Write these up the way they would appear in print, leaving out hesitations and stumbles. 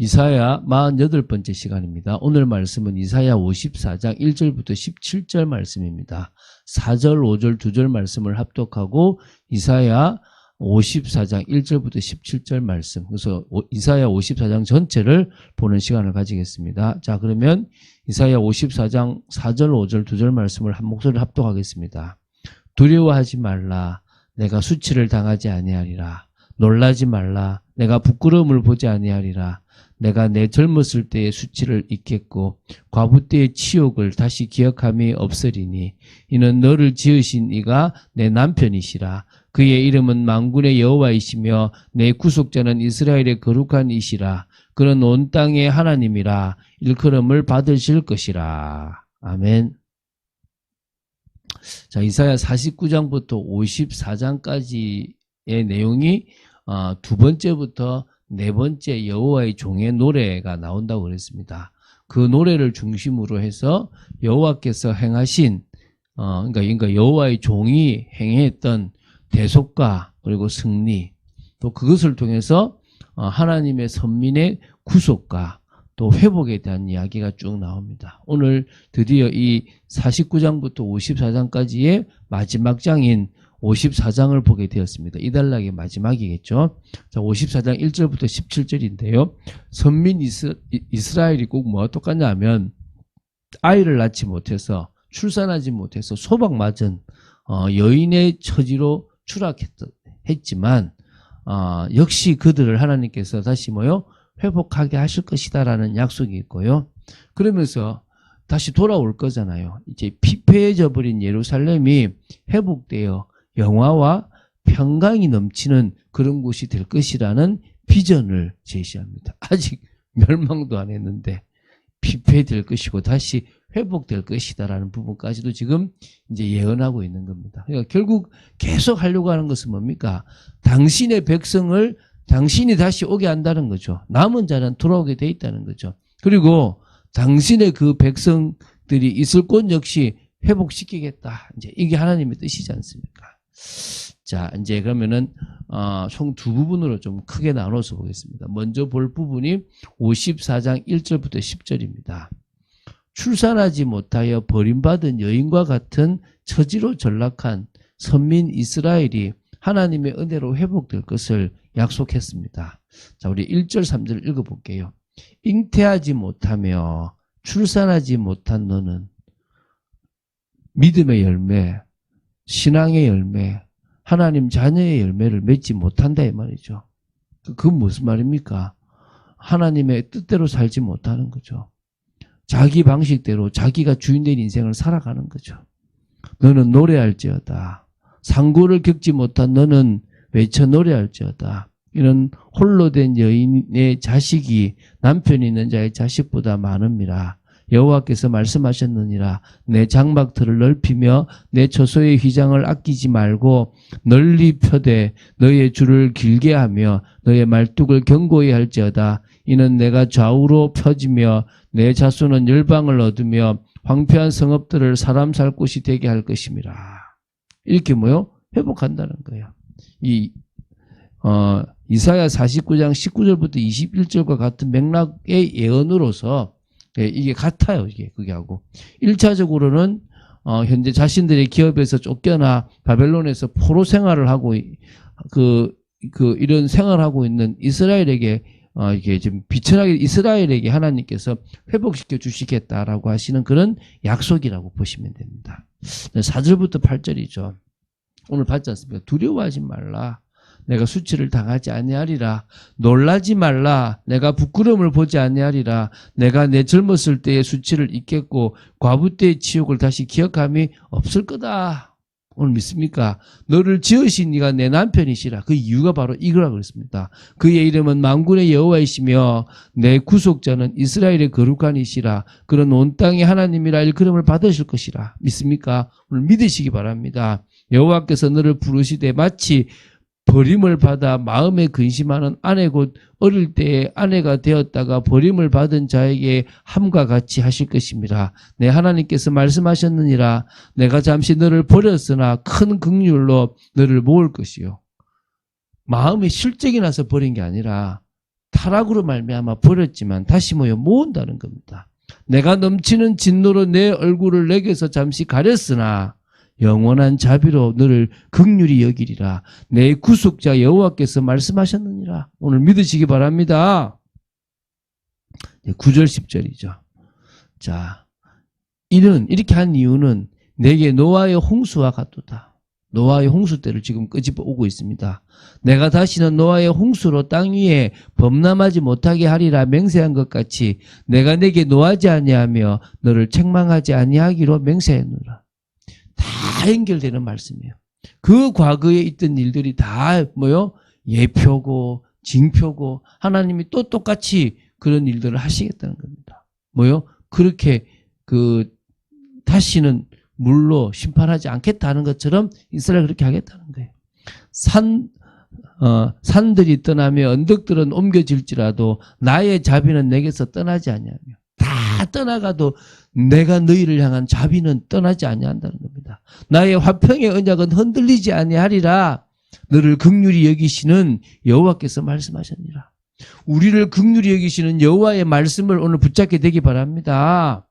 이사야 48번째 시간입니다. 오늘 말씀은 이사야 54장 1절부터 17절 말씀입니다. 4절, 5절, 2절 말씀을 합독하고 이사야 54장 1절부터 17절 말씀, 그래서 이사야 54장 전체를 보는 시간을 가지겠습니다. 자, 그러면 이사야 54장 4절, 5절, 2절 말씀을 한 목소리로 합독하겠습니다. 두려워하지 말라. 내가 수치를 당하지 아니하리라. 놀라지 말라. 내가 부끄러움을 보지 아니하리라. 내가 내 젊었을 때의 수치를 잊겠고 과부 때의 치욕을 다시 기억함이 없으리니 이는 너를 지으신 이가 내 남편이시라. 그의 이름은 만군의 여호와이시며 내 구속자는 이스라엘의 거룩한 이시라. 그는 온 땅의 하나님이라. 일컬음을 받으실 것이라. 아멘. 자, 이사야 49장부터 54장까지의 내용이 두 번째부터 네 번째 여호와의 종의 노래가 나온다고 그랬습니다. 그 노래를 중심으로 해서 여호와께서 행하신 그러니까 여호와의 종이 행했던 대속과 그리고 승리, 또 그것을 통해서 하나님의 선민의 구속과 또 회복에 대한 이야기가 쭉 나옵니다. 오늘 드디어 이 49장부터 54장까지의 마지막 장인 54장을 보게 되었습니다. 이달락의 마지막이겠죠. 자, 54장 1절부터 17절인데요. 선민 이스라엘이 꼭 뭐가 똑같냐 하면 아이를 낳지 못해서 출산하지 못해서 소박맞은 여인의 처지로 추락했지만 역시 그들을 하나님께서 다시 회복하게 하실 것이다라는 약속이 있고요. 그러면서 다시 돌아올 거잖아요. 이제 피폐해져 버린 예루살렘이 회복되어 영화와 평강이 넘치는 그런 곳이 될 것이라는 비전을 제시합니다. 아직 멸망도 안 했는데 피폐될 것이고 다시 회복될 것이다라는 부분까지도 지금 이제 예언하고 있는 겁니다. 그러니까 결국 계속 하려고 하는 것은 뭡니까? 당신의 백성을 당신이 다시 오게 한다는 거죠. 남은 자는 돌아오게 돼 있다는 거죠. 그리고 당신의 그 백성들이 있을 곳 역시 회복시키겠다. 이제 이게 하나님의 뜻이지 않습니까? 자, 이제 그러면은 총 두 부분으로 좀 크게 나눠서 보겠습니다. 먼저 볼 부분이 54장 1절부터 10절입니다. 출산하지 못하여 버림받은 여인과 같은 처지로 전락한 선민 이스라엘이 하나님의 은혜로 회복될 것을 약속했습니다. 자, 우리 1절, 3절 읽어볼게요. 잉태하지 못하며 출산하지 못한 너는 믿음의 열매, 신앙의 열매, 하나님 자녀의 열매를 맺지 못한다 이 말이죠. 그건 무슨 말입니까? 하나님의 뜻대로 살지 못하는 거죠. 자기 방식대로 자기가 주인된 인생을 살아가는 거죠. 너는 노래할지어다. 상고를 겪지 못한 너는 외쳐 노래할지어다. 이런 홀로 된 여인의 자식이 남편이 있는 자의 자식보다 많음이라. 여호와께서 말씀하셨느니라. 내 장막틀을 넓히며 내 처소의 휘장을 아끼지 말고 널리 펴되 너의 줄을 길게 하며 너의 말뚝을 견고히 할지어다. 이는 내가 좌우로 펴지며 내 자손은 열방을 얻으며 황폐한 성읍들을 사람 살 곳이 되게 할 것임이라. 이렇게 회복한다는 거예요. 이사야 49장 19절부터 21절과 같은 맥락의 예언으로서 이게 같아요. 그게 하고. 1차적으로는 현재 자신들의 기업에서 쫓겨나 바벨론에서 포로 생활을 하고 이런 생활을 하고 있는 이스라엘에게 이게 좀 비천하게 이스라엘에게 하나님께서 회복시켜 주시겠다라고 하시는 그런 약속이라고 보시면 됩니다. 4절부터 8절이죠. 오늘 봤지 않습니까? 두려워하지 말라. 내가 수치를 당하지 아니하리라. 놀라지 말라. 내가 부끄러움을 보지 아니하리라. 내가 내 젊었을 때의 수치를 잊겠고 과부 때의 치욕을 다시 기억함이 없을 거다. 오늘 믿습니까? 너를 지으신 이가 내 남편이시라. 그 이유가 바로 이거라고 그랬습니다. 그의 이름은 만군의 여호와이시며 내 구속자는 이스라엘의 거룩한 이시라. 그는 온 땅의 하나님이라 일컬음을 받으실 것이라. 믿습니까? 오늘 믿으시기 바랍니다. 여호와께서 너를 부르시되 마치 버림을 받아 마음에 근심하는 아내 곧 어릴 때에 아내가 되었다가 버림을 받은 자에게 함과 같이 하실 것입니다. 내 하나님께서 말씀하셨느니라. 내가 잠시 너를 버렸으나 큰 긍휼로 너를 모을 것이요. 마음에 실적이 나서 버린 게 아니라 타락으로 말미암아 버렸지만 다시 모은다는 겁니다. 내가 넘치는 진노로 내 얼굴을 내게서 잠시 가렸으나 영원한 자비로 너를 긍휼히 여기리라. 내 구속자 여호와께서 말씀하셨느니라. 오늘 믿으시기 바랍니다. 9절 10절이죠. 자, 이렇게 한 이유는 내게 노아의 홍수와 같도다. 노아의 홍수 때를 지금 끄집어 오고 있습니다. 내가 다시는 노아의 홍수로 땅 위에 범람하지 못하게 하리라 맹세한 것 같이 내가 내게 노하지 아니하며 너를 책망하지 아니하기로 맹세했노라. 다 연결되는 말씀이에요. 그 과거에 있던 일들이 다 예표고 징표고 하나님이 또 똑같이 그런 일들을 하시겠다는 겁니다. 그렇게 다시는 물로 심판하지 않겠다는 것처럼 이스라엘 그렇게 하겠다는 거예요. 산들이 떠나며 언덕들은 옮겨질지라도 나의 자비는 내게서 떠나지 아니하며 다 떠나가도 내가 너희를 향한 자비는 떠나지 아니한다는 겁니다. 나의 화평의 언약은 흔들리지 아니하리라. 너를 긍휼히 여기시는 여호와께서 말씀하셨니라. 우리를 긍휼히 여기시는 여호와의 말씀을 오늘 붙잡게 되기 바랍니다.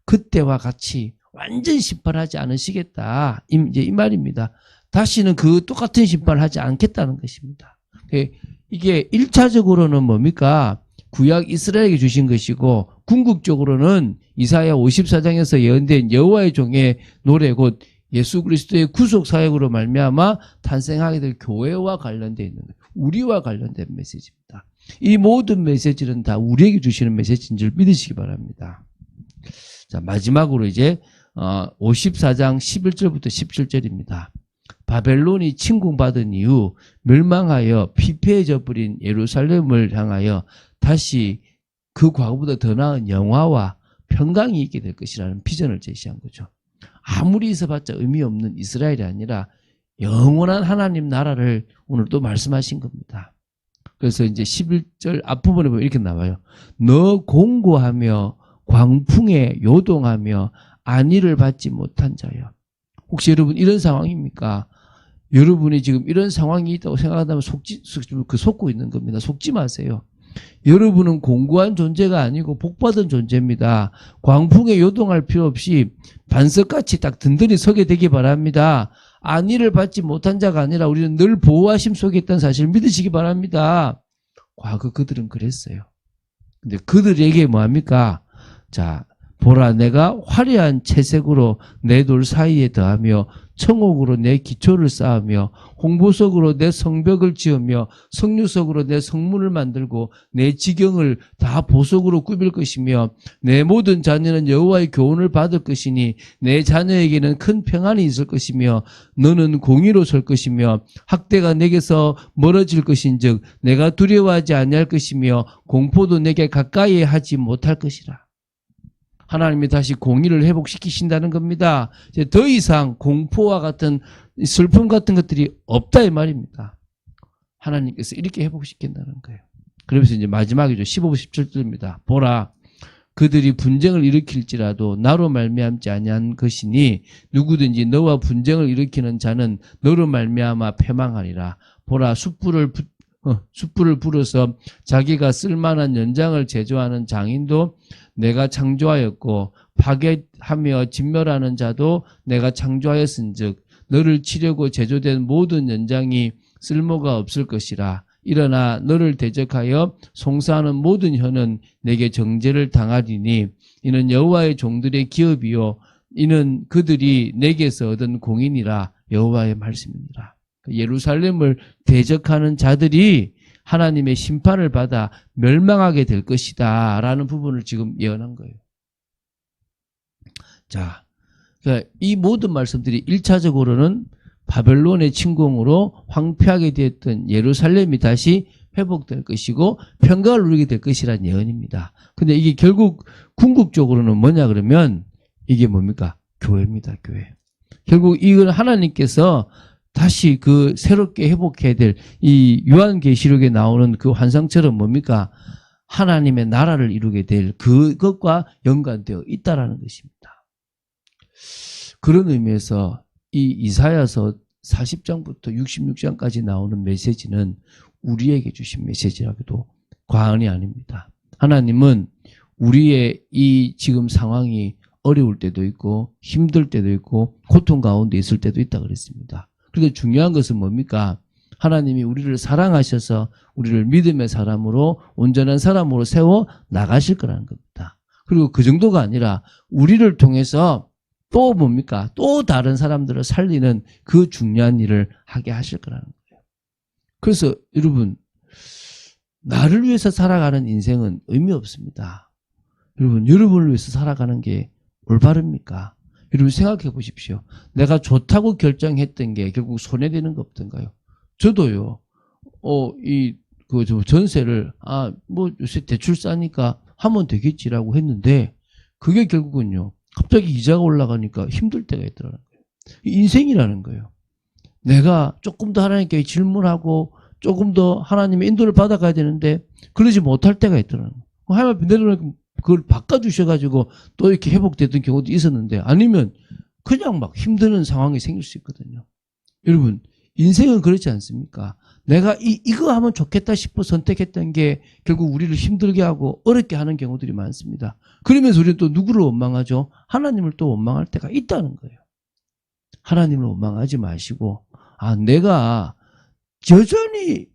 그때와 같이 완전 심판하지 않으시겠다. 이제 이 말입니다. 다시는 그 똑같은 심판을 하지 않겠다는 것입니다. 이게 1차적으로는 뭡니까? 구약 이스라엘에게 주신 것이고 궁극적으로는 이사야 54장에서 예언된 여호와의 종의 노래 곧 예수 그리스도의 구속 사역으로 말미암아 탄생하게 될 교회와 관련되어 있는 거예요. 우리와 관련된 메시지입니다. 이 모든 메시지는 다 우리에게 주시는 메시지인 줄 믿으시기 바랍니다. 자, 마지막으로 이제 54장 11절부터 17절입니다. 바벨론이 침공받은 이후 멸망하여 피폐해져 버린 예루살렘을 향하여 다시 그 과거보다 더 나은 영화와 평강이 있게 될 것이라는 비전을 제시한 거죠. 아무리 있어봤자 의미 없는 이스라엘이 아니라 영원한 하나님 나라를 오늘 또 말씀하신 겁니다. 그래서 이제 11절 앞부분에 보면 이렇게 나와요. 너 공고하며 광풍에 요동하며 안위를 받지 못한 자여. 혹시 여러분 이런 상황입니까? 여러분이 지금 이런 상황이 있다고 생각한다면 속고 있는 겁니다. 속지 마세요. 여러분은 공고한 존재가 아니고 복받은 존재입니다. 광풍에 요동할 필요 없이 반석같이 딱 든든히 서게 되기 바랍니다. 안위를 받지 못한 자가 아니라 우리는 늘 보호하심 속에 있다는 사실을 믿으시기 바랍니다. 과거 그들은 그랬어요. 근데 그들에게 뭐합니까? 자, 보라 내가 화려한 채색으로 내 돌 사이에 더하며 청옥으로 내 기초를 쌓으며 홍보석으로 내 성벽을 지으며 석류석으로 내 성문을 만들고 내 지경을 다 보석으로 꾸밀 것이며 내 모든 자녀는 여호와의 교훈을 받을 것이니 내 자녀에게는 큰 평안이 있을 것이며 너는 공의로 설 것이며 학대가 내게서 멀어질 것인즉 내가 두려워하지 아니할 것이며 공포도 내게 가까이 하지 못할 것이라. 하나님이 다시 공의를 회복시키신다는 겁니다. 이제 더 이상 공포와 같은 슬픔 같은 것들이 없다 이 말입니다. 하나님께서 이렇게 회복시킨다는 거예요. 그러면서 이제 마지막이죠. 15, 17절입니다. 보라 그들이 분쟁을 일으킬지라도 나로 말미암지 아니한 것이니 누구든지 너와 분쟁을 일으키는 자는 너로 말미암아 패망하리라. 보라 숯불을 불어서 자기가 쓸만한 연장을 제조하는 장인도 내가 창조하였고 파괴하며 진멸하는 자도 내가 창조하였은즉 너를 치려고 제조된 모든 연장이 쓸모가 없을 것이라. 일어나 너를 대적하여 송사하는 모든 혀는 내게 정죄를 당하리니 이는 여호와의 종들의 기업이요 이는 그들이 내게서 얻은 공인이라. 여호와의 말씀이니라. 예루살렘을 대적하는 자들이 하나님의 심판을 받아 멸망하게 될 것이다 라는 부분을 지금 예언한 거예요. 자, 그러니까 이 모든 말씀들이 1차적으로는 바벨론의 침공으로 황폐하게 되었던 예루살렘이 다시 회복될 것이고 평강을 누리게 될 것이라는 예언입니다. 근데 이게 결국 궁극적으로는 뭐냐 그러면 이게 뭡니까? 교회입니다. 교회. 결국 이걸 하나님께서 다시 그 새롭게 회복해야 될 이 요한계시록에 나오는 그 환상처럼 뭡니까? 하나님의 나라를 이루게 될 그것과 연관되어 있다라는 것입니다. 그런 의미에서 이 이사야서 40장부터 66장까지 나오는 메시지는 우리에게 주신 메시지라고도 과언이 아닙니다. 하나님은 우리의 이 지금 상황이 어려울 때도 있고 힘들 때도 있고 고통 가운데 있을 때도 있다 그랬습니다. 그런데 중요한 것은 뭡니까? 하나님이 우리를 사랑하셔서 우리를 믿음의 사람으로 온전한 사람으로 세워 나가실 거라는 겁니다. 그리고 그 정도가 아니라 우리를 통해서 또 뭡니까? 또 다른 사람들을 살리는 그 중요한 일을 하게 하실 거라는 거예요. 그래서 여러분, 나를 위해서 살아가는 인생은 의미 없습니다. 여러분, 여러분을 위해서 살아가는 게 올바릅니까? 여러분 생각해 보십시오. 내가 좋다고 결정했던 게 결국 손해되는 거 없던가요? 저도요, 전세를, 요새 대출 싸니까 하면 되겠지라고 했는데, 그게 결국은요, 갑자기 이자가 올라가니까 힘들 때가 있더라는 거예요. 인생이라는 거예요. 내가 조금 더 하나님께 질문하고, 조금 더 하나님의 인도를 받아가야 되는데, 그러지 못할 때가 있더라는 거예요. 하나님 내려놓고 그걸 바꿔주셔가지고, 또 이렇게 회복됐던 경우도 있었는데, 아니면 그냥 막 힘드는 상황이 생길 수 있거든요. 여러분, 인생은 그렇지 않습니까? 내가 이거 하면 좋겠다 싶어 선택했던 게 결국 우리를 힘들게 하고 어렵게 하는 경우들이 많습니다. 그러면서 우리는 또 누구를 원망하죠? 하나님을 또 원망할 때가 있다는 거예요. 하나님을 원망하지 마시고, 내가 여전히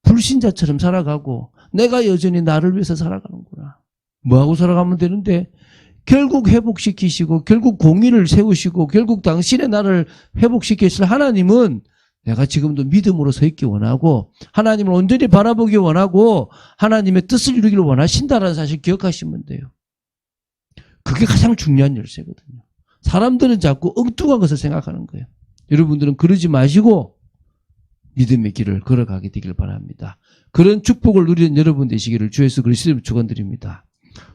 불신자처럼 살아가고 내가 여전히 나를 위해서 살아가는구나. 뭐하고 살아가면 되는데 결국 회복시키시고 결국 공의를 세우시고 결국 당신의 나를 회복시키실 하나님은 내가 지금도 믿음으로 서 있기 원하고 하나님을 온전히 바라보기 원하고 하나님의 뜻을 이루기를 원하신다는 사실 기억하시면 돼요. 그게 가장 중요한 열쇠거든요. 사람들은 자꾸 엉뚱한 것을 생각하는 거예요. 여러분들은 그러지 마시고 믿음의 길을 걸어가게 되길 바랍니다. 그런 축복을 누리는 여러분 되시기를 주 예수 그리스도로 축원드립니다.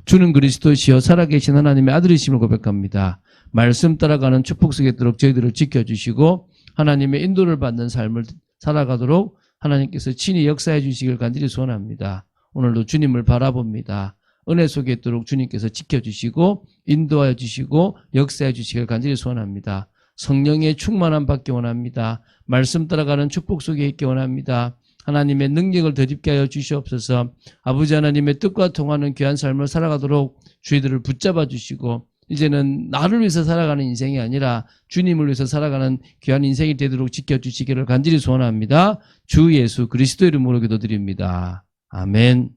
주는 그리스도시여 살아계신 하나님의 아들이심을 고백합니다. 말씀 따라가는 축복 속에 있도록 저희들을 지켜주시고 하나님의 인도를 받는 삶을 살아가도록 하나님께서 친히 역사해 주시길 간절히 소원합니다. 오늘도 주님을 바라봅니다. 은혜 속에 있도록 주님께서 지켜주시고 인도하여 주시고 역사해 주시길 간절히 소원합니다. 성령의 충만함 받기 원합니다. 말씀 따라가는 축복 속에 있기 원합니다. 하나님의 능력을 덧입게 하여 주시옵소서. 아버지 하나님의 뜻과 통하는 귀한 삶을 살아가도록 저희들을 붙잡아 주시고 이제는 나를 위해서 살아가는 인생이 아니라 주님을 위해서 살아가는 귀한 인생이 되도록 지켜주시기를 간절히 소원합니다. 주 예수 그리스도 이름으로 기도드립니다. 아멘.